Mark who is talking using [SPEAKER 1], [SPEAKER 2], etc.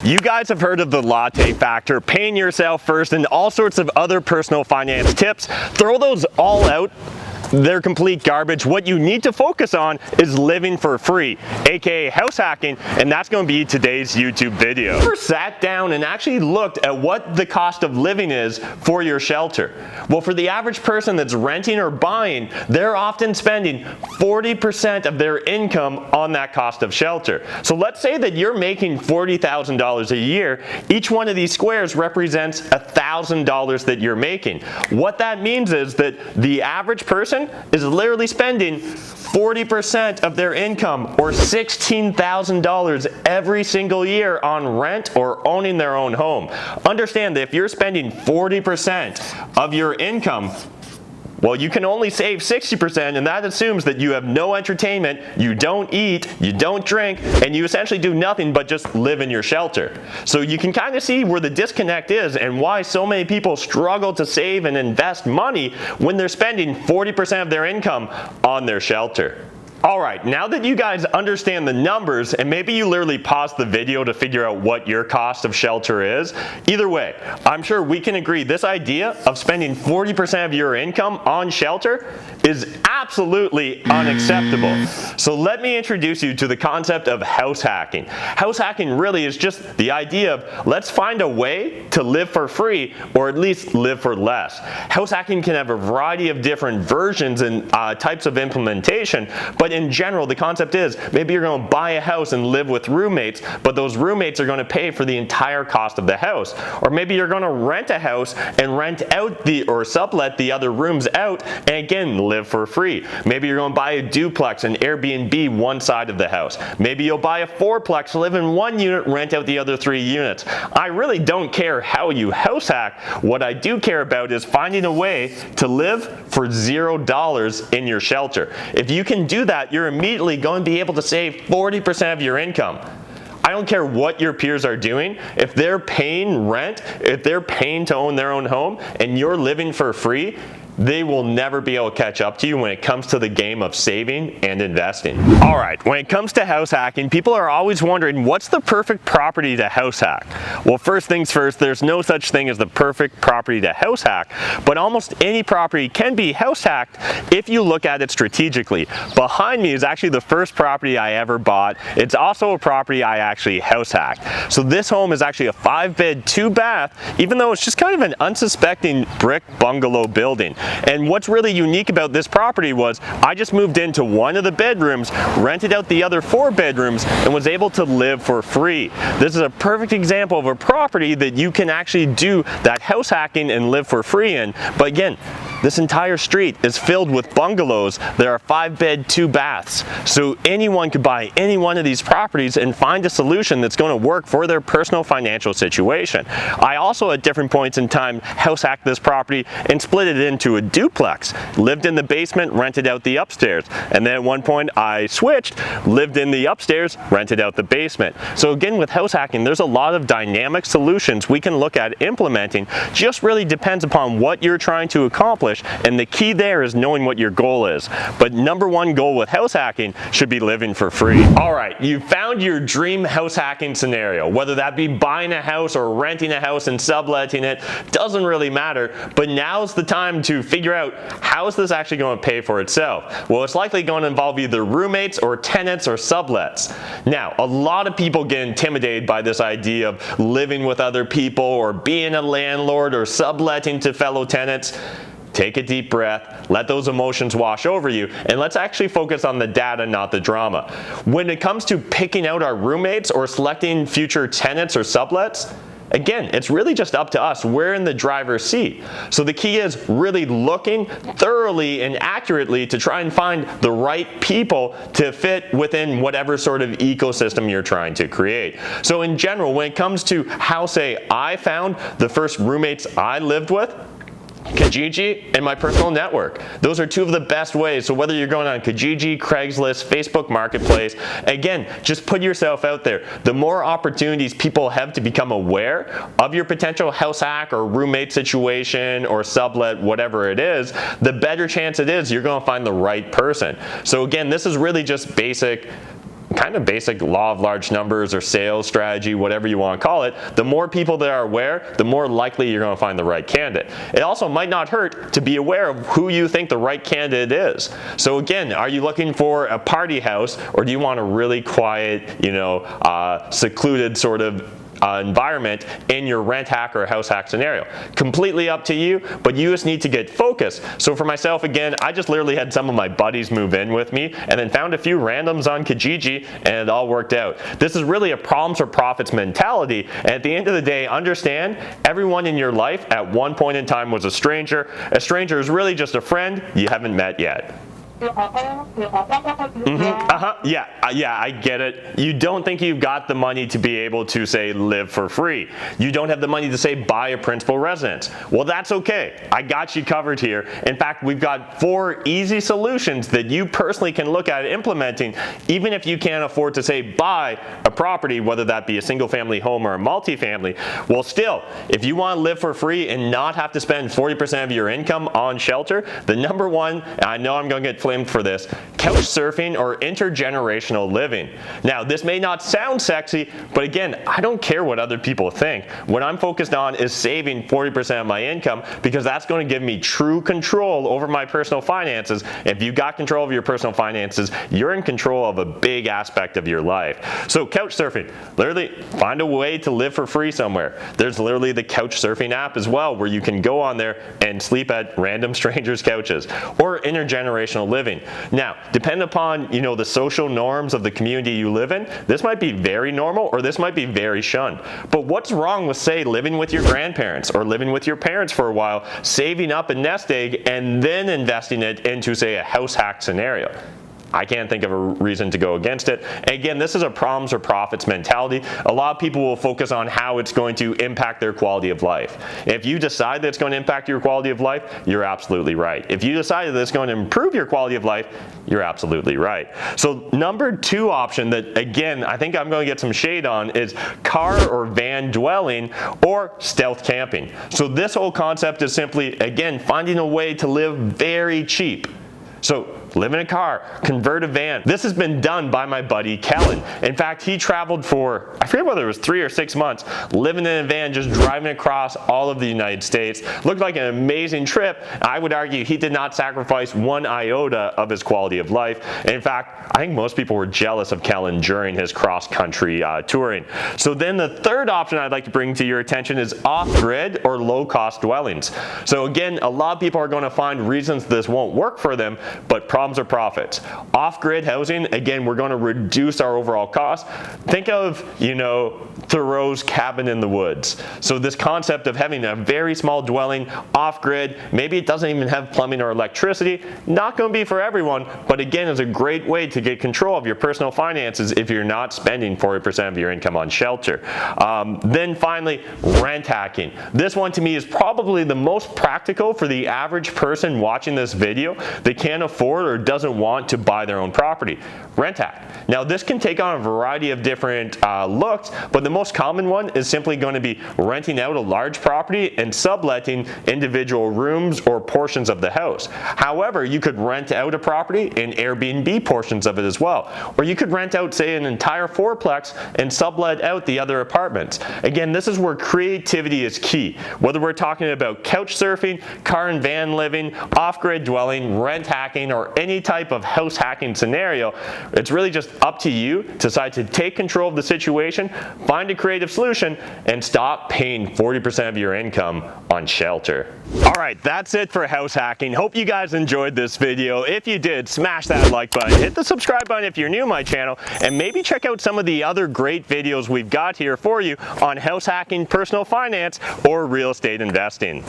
[SPEAKER 1] You guys have heard of the latte factor, paying yourself first, and all sorts of other personal finance tips. Throw those all out. They're complete garbage. What you need to focus on is living for free, aka house hacking, and that's going to be today's YouTube video. Ever sat down and actually looked at what the cost of living is for your shelter? Well, for the average person that's renting or buying, they're often spending 40% of their income on that cost of shelter. So let's say that you're making $40,000 a year. Each one of these squares represents $1,000 that you're making. What that means is that the average person is literally spending 40% of their income, or $16,000 every single year, on rent or owning their own home. Understand that if you're spending 40% of your income, well, you can only save 60%, and that assumes that you have no entertainment, you don't eat, you don't drink, and you essentially do nothing but just live in your shelter. So you can kind of see where the disconnect is and why so many people struggle to save and invest money when they're spending 40% of their income on their shelter. Alright, now that you guys understand the numbers, and maybe you literally paused the video to figure out what your cost of shelter is, either way, I'm sure we can agree this idea of spending 40% of your income on shelter is absolutely unacceptable. So let me introduce you to the concept of house hacking. House hacking really is just the idea of let's find a way to live for free, or at least live for less. House hacking can have a variety of different versions and types of implementation, but in general, the concept is maybe you're going to buy a house and live with roommates, but those roommates are going to pay for the entire cost of the house. Or maybe you're going to rent a house and rent out or sublet the other rooms out, and again, live for free. Maybe you're going to buy a duplex and Airbnb one side of the house. Maybe you'll buy a fourplex, live in one unit, rent out the other 3 units. I really don't care how you house hack. What I do care about is finding a way to live for $0 in your shelter. If you can do that, you're immediately going to be able to save 40% of your income. I don't care what your peers are doing. If they're paying rent, if they're paying to own their own home, and you're living for free, they will never be able to catch up to you when it comes to the game of saving and investing. Alright, when it comes to house hacking, people are always wondering what's the perfect property to house hack? Well, first things first, there's no such thing as the perfect property to house hack, but almost any property can be house hacked if you look at it strategically. Behind me is actually the first property I ever bought. It's also a property I actually house hacked. So this home is actually a 5-bed, 2-bath, even though it's just kind of an unsuspecting brick bungalow building. And what's really unique about this property was I just moved into one of the bedrooms, rented out the other 4 bedrooms, and was able to live for free. This is a perfect example of a property that you can actually do that house hacking and live for free in. But again, this entire street is filled with bungalows. There are 5-bed, 2-baths. So anyone could buy any one of these properties and find a solution that's going to work for their personal financial situation. I also, at different points in time, house hacked this property and split it into a duplex. Lived in the basement, rented out the upstairs. And then at one point I switched, lived in the upstairs, rented out the basement. So again, with house hacking, there's a lot of dynamic solutions we can look at implementing. Just really depends upon what you're trying to accomplish. And the key there is knowing what your goal is. But number one goal with house hacking should be living for free. Alright, you found your dream house hacking scenario. Whether that be buying a house or renting a house and subletting it, doesn't really matter. But now's the time to figure out how is this actually going to pay for itself. Well, it's likely going to involve either roommates or tenants or sublets. Now, a lot of people get intimidated by this idea of living with other people or being a landlord or subletting to fellow tenants. Take a deep breath, let those emotions wash over you, and let's actually focus on the data, not the drama. When it comes to picking out our roommates or selecting future tenants or sublets, again, it's really just up to us. We're in the driver's seat. So the key is really looking thoroughly and accurately to try and find the right people to fit within whatever sort of ecosystem you're trying to create. So in general, when it comes to how, say, I found the first roommates I lived with, Kijiji and my personal network. Those are 2 of the best ways. So whether you're going on Kijiji, Craigslist, Facebook Marketplace, again, just put yourself out there. The more opportunities people have to become aware of your potential house hack or roommate situation or sublet, whatever it is, the better chance it is you're going to find the right person. So again, this is really just basic kind of basic law of large numbers or sales strategy, whatever you want to call it, the more people that are aware, the more likely you're going to find the right candidate. It also might not hurt to be aware of who you think the right candidate is. So again, are you looking for a party house, or do you want a really quiet, secluded sort of environment in your rent hack or house hack scenario? Completely up to you, but you just need to get focused. So for myself, again, I just literally had some of my buddies move in with me and then found a few randoms on Kijiji, and it all worked out. This is really a problems or profits mentality, and at the end of the day, understand everyone in your life at one point in time was a stranger. A stranger is really just a friend you haven't met yet. Yeah, I get it. You don't think you've got the money to be able to, say, live for free. You don't have the money to, say, buy a principal residence. Well, that's okay. I got you covered here. In fact, we've got 4 easy solutions that you personally can look at implementing, even if you can't afford to, say, buy a property, whether that be a single family home or a multifamily. Well, still, if you want to live for free and not have to spend 40% of your income on shelter, the number one, and I know I'm going to get flamed for this, couch surfing or intergenerational living. Now, this may not sound sexy, but again, I don't care what other people think. What I'm focused on is saving 40% of my income, because that's going to give me true control over my personal finances. If you got control of your personal finances, you're in control of a big aspect of your life. So couch surfing, literally find a way to live for free somewhere. There's literally the couch surfing app as well, where you can go on there and sleep at random strangers' couches. Or intergenerational living. Now, depending upon the social norms of the community you live in, this might be very normal or this might be very shunned. But what's wrong with, say, living with your grandparents or living with your parents for a while, saving up a nest egg, and then investing it into, say, a house hack scenario? I can't think of a reason to go against it. Again, this is a problems or profits mentality. A lot of people will focus on how it's going to impact their quality of life. If you decide that it's going to impact your quality of life, you're absolutely right. If you decide that it's going to improve your quality of life, you're absolutely right. So number 2 option that, again, I think I'm going to get some shade on is car or van dwelling or stealth camping. So this whole concept is simply, again, finding a way to live very cheap. So live in a car, convert a van. This has been done by my buddy Kellen. In fact, he traveled for, I forget whether it was 3 or 6 months, living in a van, just driving across all of the United States. Looked like an amazing trip. I would argue he did not sacrifice 1 iota of his quality of life. In fact, I think most people were jealous of Kellen during his cross-country touring. So then the third option I'd like to bring to your attention is off-grid or low-cost dwellings. So again, a lot of people are going to find reasons this won't work for them, but problems or profits. Off-grid housing, again, we're going to reduce our overall cost. Think of, Thoreau's cabin in the woods. So this concept of having a very small dwelling off-grid, maybe it doesn't even have plumbing or electricity, not going to be for everyone, but again, is a great way to get control of your personal finances if you're not spending 40% of your income on shelter. Then finally, rent hacking. This one to me is probably the most practical for the average person watching this video that can't afford or doesn't want to buy their own property. Rent hack. Now this can take on a variety of different looks, but the most common one is simply going to be renting out a large property and subletting individual rooms or portions of the house. However, you could rent out a property and Airbnb portions of it as well. Or you could rent out, say, an entire fourplex and sublet out the other apartments. Again, this is where creativity is key. Whether we're talking about couch surfing, car and van living, off-grid dwelling, rent hacking, or any type of house hacking scenario, it's really just up to you to decide to take control of the situation, find a creative solution, and stop paying 40% of your income on shelter. All right, that's it for house hacking. Hope you guys enjoyed this video. If you did, smash that like button, hit the subscribe button if you're new to my channel, and maybe check out some of the other great videos we've got here for you on house hacking, personal finance, or real estate investing.